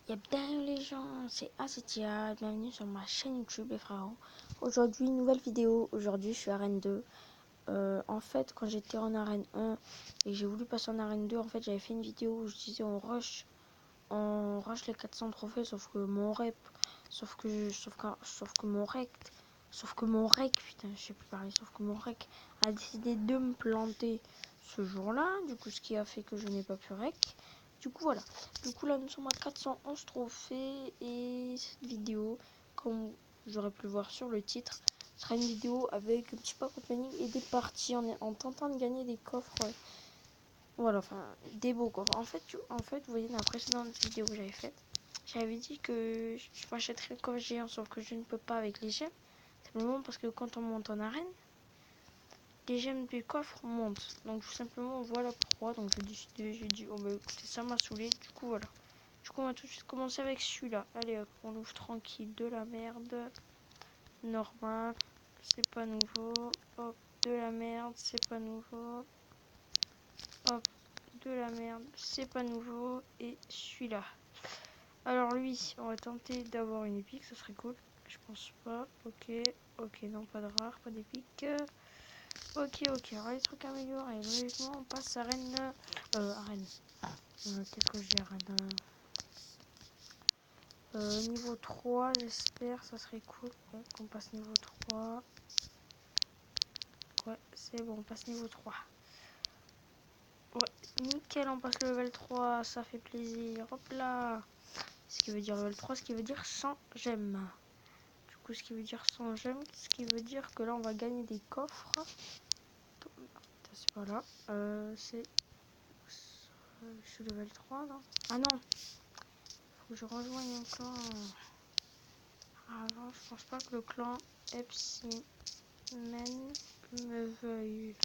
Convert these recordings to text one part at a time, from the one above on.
Y'a bien les gens, c'est Asetia, bienvenue sur ma chaîne YouTube les frérots. Aujourd'hui, nouvelle vidéo, aujourd'hui je suis arène 2. En fait, quand j'étais en arène 1 et j'ai voulu passer en arène 2, en fait j'avais fait une vidéo où je disais on rush les 400 trophées, sauf que mon rep, sauf que mon rec, putain je sais plus parler, sauf que mon rec a décidé de me planter ce jour-là, du coup ce qui a fait que je n'ai pas pu rec. Du coup voilà, du coup là nous sommes à 411 trophées et cette vidéo, comme j'aurais pu le voir sur le titre, sera une vidéo avec un petit pack opening et des parties en tentant de gagner des coffres. Ouais. Voilà, enfin des beaux coffres. En fait, vous voyez dans la précédente vidéo que j'avais faite, j'avais dit que je m'achèterais le coffre géant, sauf que je ne peux pas avec les gemmes. Simplement parce que quand on monte en arène, les gemmes du coffre montent. Donc tout simplement voilà pourquoi. Donc j'ai dit oh bah écoutez ça m'a saoulé. Du coup voilà. Du coup on va tout de suite commencer avec celui-là. Allez hop, on ouvre tranquille de la merde. Normal, c'est pas nouveau. Hop, de la merde, c'est pas nouveau. Hop, de la merde, c'est pas nouveau. Et celui-là. Alors lui, on va tenter d'avoir une épique, ça serait cool. Je pense pas. Ok, ok, non pas de rare, pas d'épique. Ok, alors les trucs améliorés. Logiquement, on passe à arène. Qu'est-ce que j'ai arène niveau 3, j'espère. Ça serait cool. Ouais, qu'on passe niveau 3. Ouais, c'est bon, on passe niveau 3. Ouais, nickel, on passe le level 3. Ça fait plaisir. Hop là. Ce qui veut dire level 3, ce qui veut dire 100 gemmes. Du coup, ce qui veut dire 100 gemmes, ce qui veut dire que là, on va gagner des coffres. C'est pas là. C'est. Je suis level 3 là. Ah non, faut que je rejoigne un clan. Avant, je pense pas que le clan Epsimen me veuille.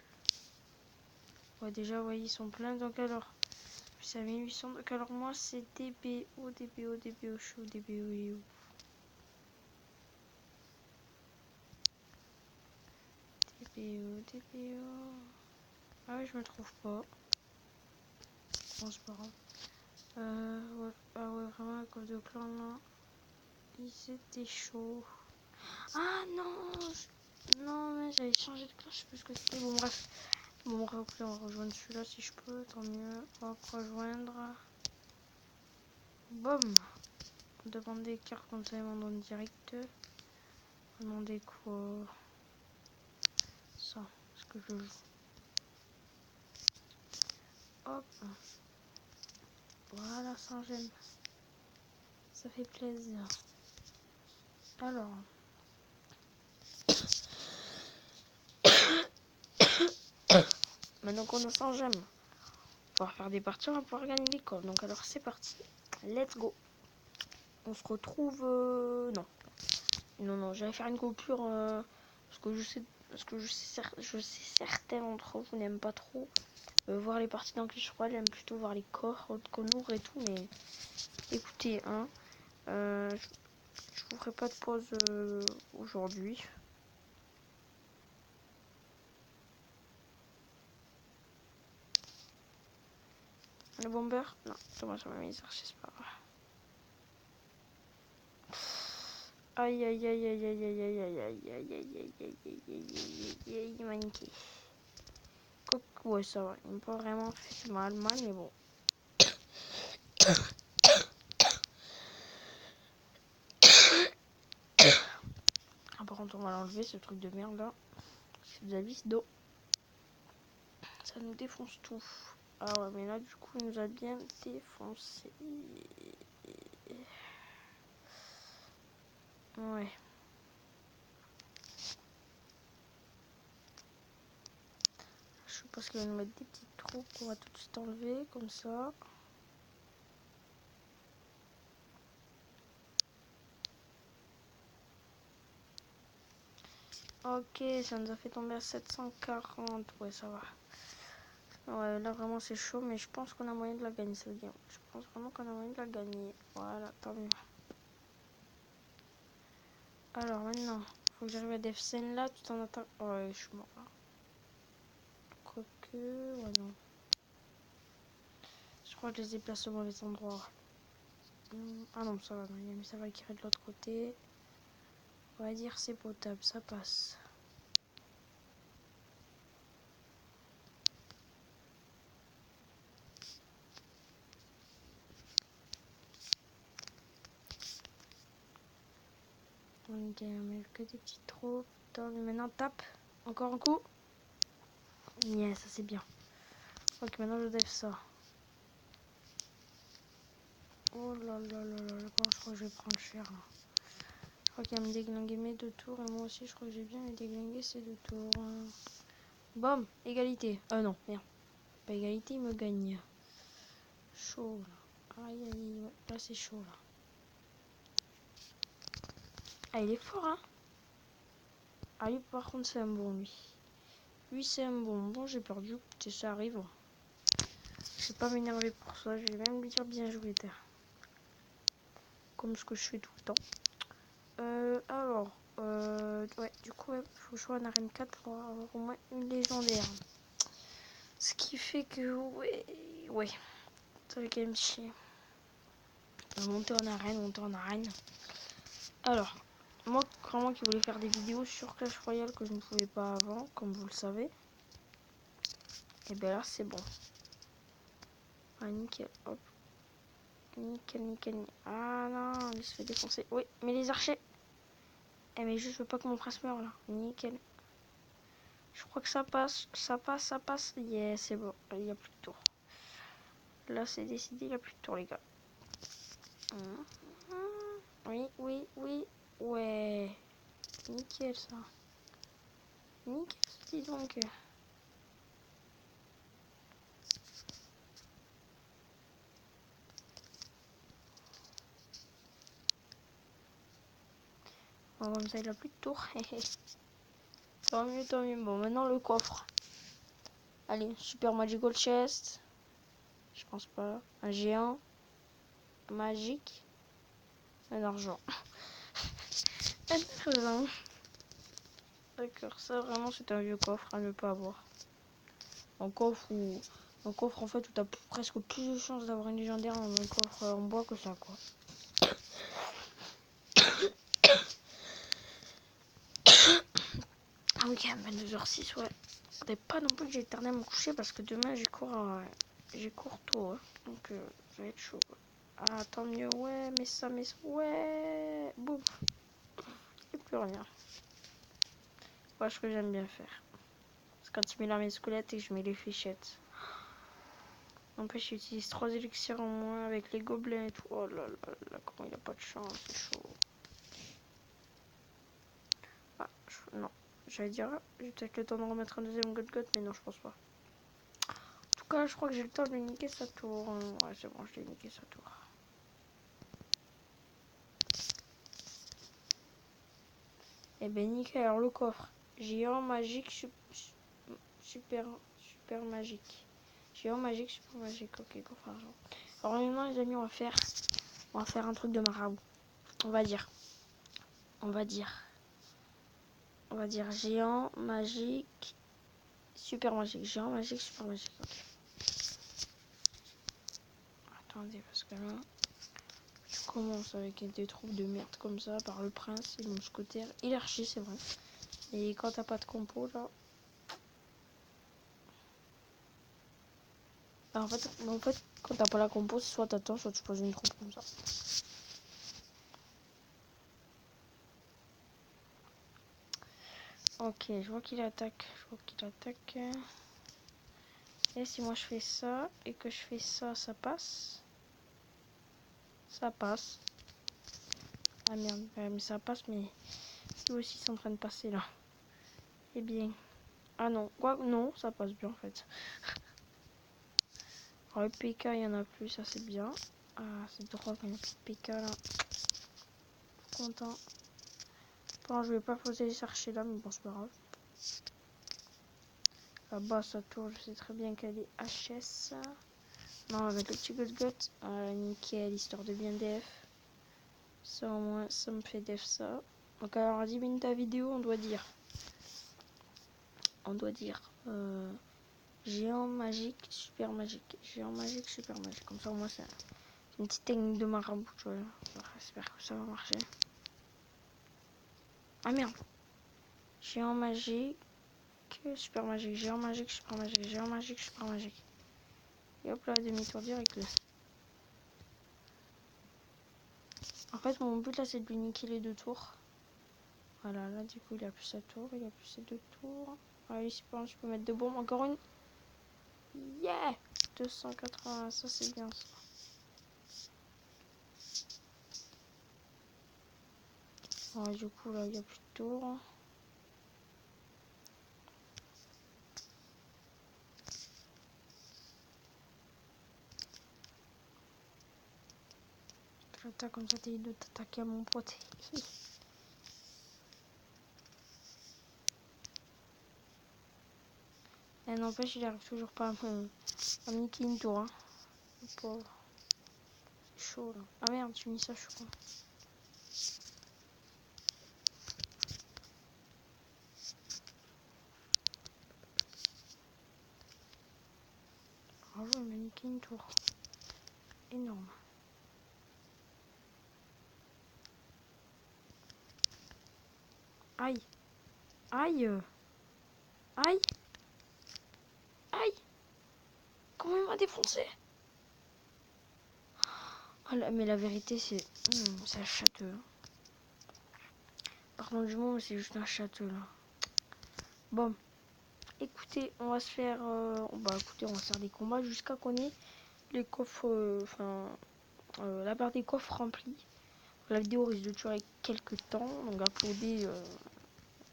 Ouais, déjà, ouais, ils sont pleins. Donc, alors, c'est à 1800. Donc, alors, moi, c'est DBO, je suis au DBO. DBO. Ah ouais, je me trouve pas. Bon, c'est pas grave. Ouais, ah ouais, vraiment, à cause de clan là, ils étaient chauds. Ah non, non, mais j'avais changé de clan, je sais plus ce que c'était. Bon, bref. Bon, on va rejoindre celui-là si je peux, tant mieux. Hop, rejoindre. Boum. Demander carte comme ça, ils m'en donnent direct. Demander quoi? Ça, ce que je joue. Hop. Voilà, ça j'aime. Ça fait plaisir. Alors. Maintenant qu'on a 100 gemmes, on va pouvoir faire des parties, on va pouvoir gagner des coffres. Donc alors c'est parti. Let's go. On se retrouve... Non, j'allais faire une coupure parce que je sais certains d'entre vous n'aiment pas trop voir les parties dans Clash Royale, j'aime plutôt voir les coffres, Connor et tout, mais écoutez, hein, je vous ferai pas de pause aujourd'hui. Le bomber? Non, c'est moi sur ma mise, c'est pas grave. Aïe aïe aïe aïe aïe aïe aïe aïe aïe aïe aïe aïe aïe aïe aïe aïe aïe manqué. Ouais, ça va, il m'a pas vraiment fait mal, mais bon. Ah, par contre, on va l'enlever ce truc de merde là. C'est de la vis d'eau. Ça nous défonce tout. Ah ouais, mais là, du coup, il nous a bien défoncé. Ouais. Je suppose qu'il va nous mettre des petits trous qu'on va tout de suite enlever, comme ça. Ok, ça nous a fait tomber à 740. Ouais, ça va. Ouais, là, vraiment, c'est chaud, mais je pense qu'on a moyen de la gagner, cette game. Je pense vraiment qu'on a moyen de la gagner. Voilà, tant mieux. Alors, maintenant, faut que j'arrive à def scène là, tout en attendant. Ouais, je suis mort là. Quoique, ouais, non. Je crois que je les ai placés au mauvais endroit. Ah non, ça va, mais ça va tirer de l'autre côté. On va dire c'est potable, ça passe. Ok, on met que des petits trous. Maintenant tape. Encore un coup. Yes, ça c'est bien. Ok, maintenant je dev ça. Oh là là là là, je crois que je vais prendre cher là. Je crois qu'il va me déglinguer mes 2 tours et moi aussi je crois que j'ai bien déglingué ces 2 tours. Bam, égalité. Non, merde. Pas égalité, il me gagne. Chaud là. Aïe aïe, ouais. Là c'est chaud là. Ah, il est fort hein. Ah lui par contre c'est un bon lui. Lui c'est un bon. Bon j'ai perdu, écoutez ça arrive. Je vais pas m'énerver pour ça, je vais même lui dire bien joué terre. Comme ce que je fais tout le temps. Ouais, du coup, il faut jouer en arène 4 pour avoir au moins une légendaire. Ce qui fait que, ouais, ça va quand même chier. Monter en arène. Alors, moi, vraiment qui voulais faire des vidéos sur Clash Royale que je ne pouvais pas avant, comme vous le savez. Et bien là, c'est bon. Ah, nickel, hop. Nickel. Ah non, il se fait défoncer. Oui, mais les archers. Eh, mais juste, je veux pas que mon prince meure là. Nickel. Je crois que ça passe. Yeah, c'est bon. Il n'y a plus de tour. Là, c'est décidé, il n'y a plus de tour, les gars. Oui. Ouais. Nickel, ça. Nickel, dis donc. Bon, comme ça, il a plus de tour. Tant mieux. Bon, maintenant, le coffre. Allez, super magical chest. Je pense pas. Un géant. Magique. Un argent. Un argent. D'accord, ça, vraiment, c'est un vieux coffre à ne pas avoir. Un coffre en fait où t'as presque plus de chances d'avoir une légendaire dans un coffre en bois que ça quoi. Ah ok, 22h06, ouais. Faudrait pas non plus que j'ai tardé à me coucher parce que demain j'ai cours tôt, hein. Donc ça va être chaud quoi. Ah tant mieux, ouais, mais ça, ouais, boum, et plus rien. Ouais, ce que j'aime bien faire. C'est quand il met là mes squelettes et que je mets les fléchettes. En plus, j'utilise 3 élixirs en moins avec les gobelins et tout. Oh là là, comment il a pas de chance, c'est chaud. Ah, non. J'allais dire, j'ai peut-être le temps de remettre un deuxième God, mais non, je pense pas. En tout cas, je crois que j'ai le temps de lui niquer sa tour. Ouais, c'est bon, je l'ai niqué sa tour. Eh ben, nickel, alors le coffre. Géant magique, super magique. Géant magique, super magique. Ok, coffre argent. Alors maintenant, les amis, on va faire un truc de marabout. On va dire géant magique, super magique. Géant magique, super magique. Okay. Attendez, parce que là, je commence avec des troupes de merde comme ça par le prince et le mousquetaire et l'archer, c'est vrai. Et quand t'as pas de compo, là. En fait, quand t'as pas la compo, soit t'attends, soit tu poses une troupe comme ça. Ok, je vois qu'il attaque. Et si moi je fais ça et que je fais ça, ça passe. Ça passe. Ah merde, mais ça passe, mais lui aussi c'est en train de passer là. Eh bien. Ah non, quoi? Non, ça passe bien en fait. Alors le PK, il y en a plus, ça c'est bien. Ah, c'est drôle quand il y a plus de PK là. Content. Bon, je vais pas poser les archers là, mais bon, c'est pas grave. Là-bas, sa tour, je sais très bien qu'elle est HS. Non, avec le petit gut. Nickel, histoire de bien def. Ça au moins, ça me fait def ça. Donc alors, à 10 minutes ta vidéo, on doit dire. Géant magique, super magique. Géant magique, super magique. Comme ça, au moins, Une petite technique de marabout, voilà. J'espère que ça va marcher. Ah merde. Géant magique, super magique, géant magique, super magique, géant magique, super magique. Et hop là, demi-tour direct là. En fait, mon but là, c'est de lui niquer les 2 tours. Voilà, là, du coup, il a plus sa tour, il a plus ses 2 tours. Allez, c'est pas, je peux mettre 2 bombes, encore une. Yeah! 280, ça c'est bien ça. Ouais, du coup, là, il n'y a plus de tours. J'attaque comme ça, t'es de t'attaquer à mon pote. Et n'empêche, il arrive toujours pas à me niquer une tour. Hein. Le pauvre. C'est chaud là. Ah merde, tu mis ça chaud. Bravo, il m'a niqué une tour. Énorme. Aïe. Aïe. Aïe. Aïe. Comment il m'a défoncé? Oh là, mais la vérité, c'est un château. Par contre, du moment, c'est juste un château là. Bon. Écoutez, on va se faire... écoutez, on va faire des combats jusqu'à qu'on ait les coffres... la barre des coffres remplie. La vidéo risque de durer quelques temps. Donc, uploader...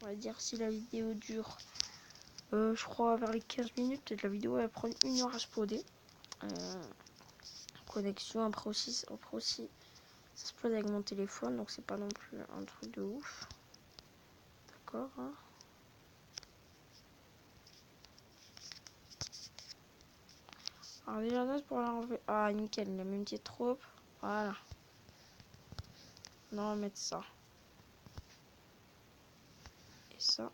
on va dire si la vidéo dure... je crois vers les 15 minutes. Peut-être la vidéo elle va prendre 1 heure à se uploader. Connexion, après aussi, ça se upload avec mon téléphone. Donc, c'est pas non plus un truc de ouf. D'accord, hein. Alors déjà note pour l'enlever. Ah nickel, il a même petit trop. Voilà. Non, on va mettre ça. Et ça.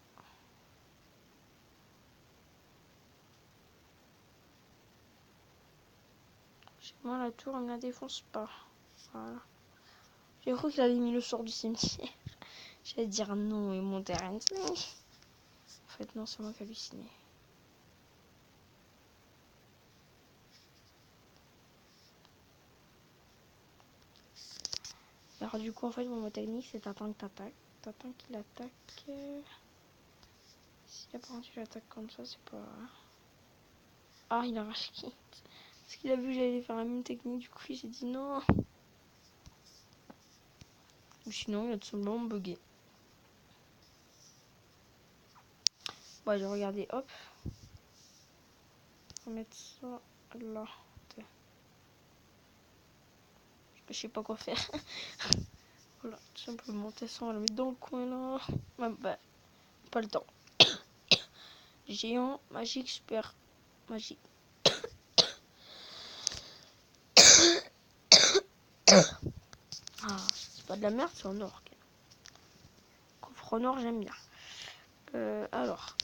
Chez moi la tour, elle ne la défonce pas. Voilà. J'ai cru qu'il avait mis le sort du cimetière. J'allais dire non et mon terrain. En fait non, c'est moi qui ai halluciné. Alors du coup en fait mon technique c'est t'attends que t'attaques. T'attends qu'il attaque. Si là par contre il attaque comme ça c'est pas... Ah il a arraché. Parce qu'il a vu que j'allais faire la même technique, du coup il s'est dit non. Ou sinon il a tout simplement bugué. Bon j'ai regardé, hop. On va mettre ça là. Je sais pas quoi faire. Voilà, tout simplement, ça on va le mettre dans le coin là. Bah, pas le temps. Géant, magique, super, magique. Ah, c'est pas de la merde, c'est en or. Coffre en or, j'aime bien. Alors,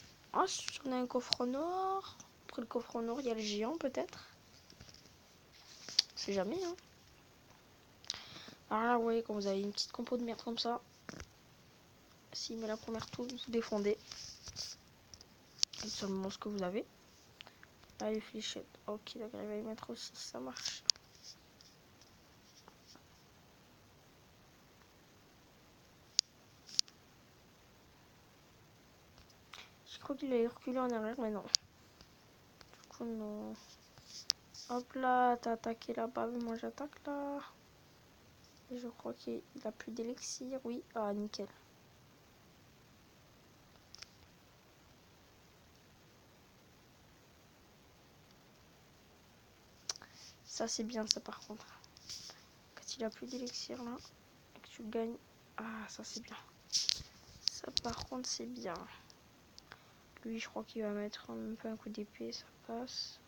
si on a un coffre en or. Après le coffre en or, il y a le géant peut-être. On sait jamais, hein. Alors là, vous voyez, quand vous avez une petite compo de merde comme ça, s'il met la première tour, vous défendez. C'est seulement ce que vous avez. Là, les fléchettes. Ok, d'accord, il va y mettre aussi, ça marche. Je crois qu'il allait reculer en arrière, mais non. Du coup, non. Hop là, t'as attaqué là-bas, mais moi j'attaque là. Et je crois qu'il a plus d'élixir, oui. Ah, nickel. Ça, c'est bien, ça, par contre. Quand il a plus d'élixir là, et que tu gagnes. Ah, ça, c'est bien. Ça, par contre, c'est bien. Lui, je crois qu'il va mettre un peu un coup d'épée, ça passe.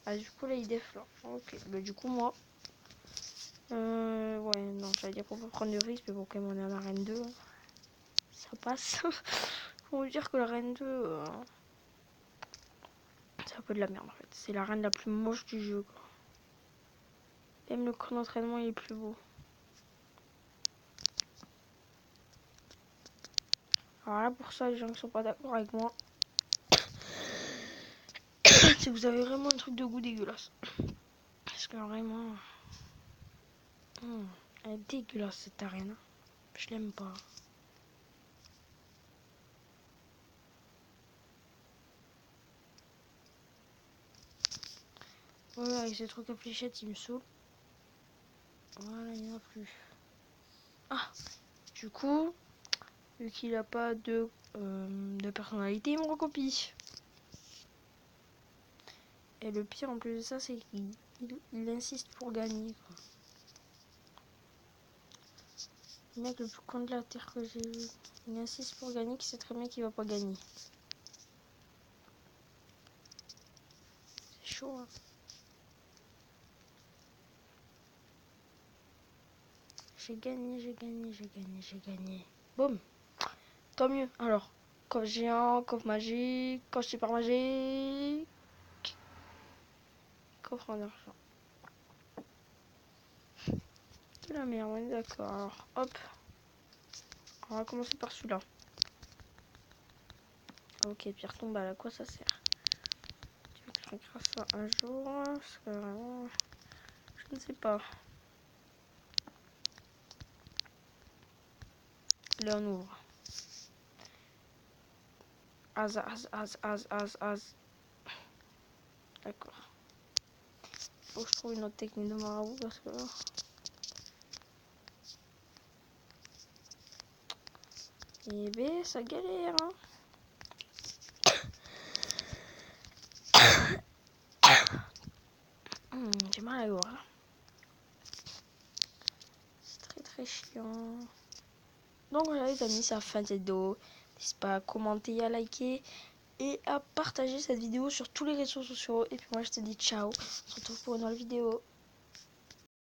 Ah, du coup, là, il défle. Ok, bah, du coup, moi. Ouais, non, j'allais dire qu'on peut prendre le risque, mais bon, quand même, on est en arène 2. Ça passe. Faut dire que l'arène 2, c'est un peu de la merde en fait. C'est l'arène la plus moche du jeu, quoi. Même le camp d'entraînement il est plus beau. Alors là pour ça les gens qui sont pas d'accord avec moi, c'est que vous avez vraiment un truc de goût dégueulasse. Parce que vraiment... elle est dégueulasse cette arène. Je l'aime pas. Voilà, avec ces trucs à fléchettes, il me saoule. Voilà, il n'y en a plus. Ah, du coup, vu qu'il a pas de personnalité, il me recopie. Et le pire en plus de ça, c'est qu'il insiste pour gagner, quoi. Le mec le plus con de la terre que j'ai vu. Il insiste pour gagner, qu'il sait très bien qu'il va pas gagner. C'est chaud, hein. J'ai gagné, j'ai gagné, j'ai gagné, j'ai gagné. Boum. Tant mieux. Alors, coffre géant, coffre magique, coffre super magique, coffre en argent. De la merde, on est d'accord. Alors, hop. On va commencer par celui-là. Ok, pierre tombale, à quoi ça sert? Tu veux que je regrette ça un jour? Parce que vraiment, je ne sais pas. Là, on ouvre. Az. D'accord. Faut que je trouve une autre technique de marabout parce que là... Eh ben, ça galère, hein. J'ai mal à la gorge. C'est très chiant. Donc voilà les amis, c'est la fin de cette vidéo. N'hésitez pas à commenter, à liker et à partager cette vidéo sur tous les réseaux sociaux. Et puis moi je te dis ciao. On se retrouve pour une nouvelle vidéo.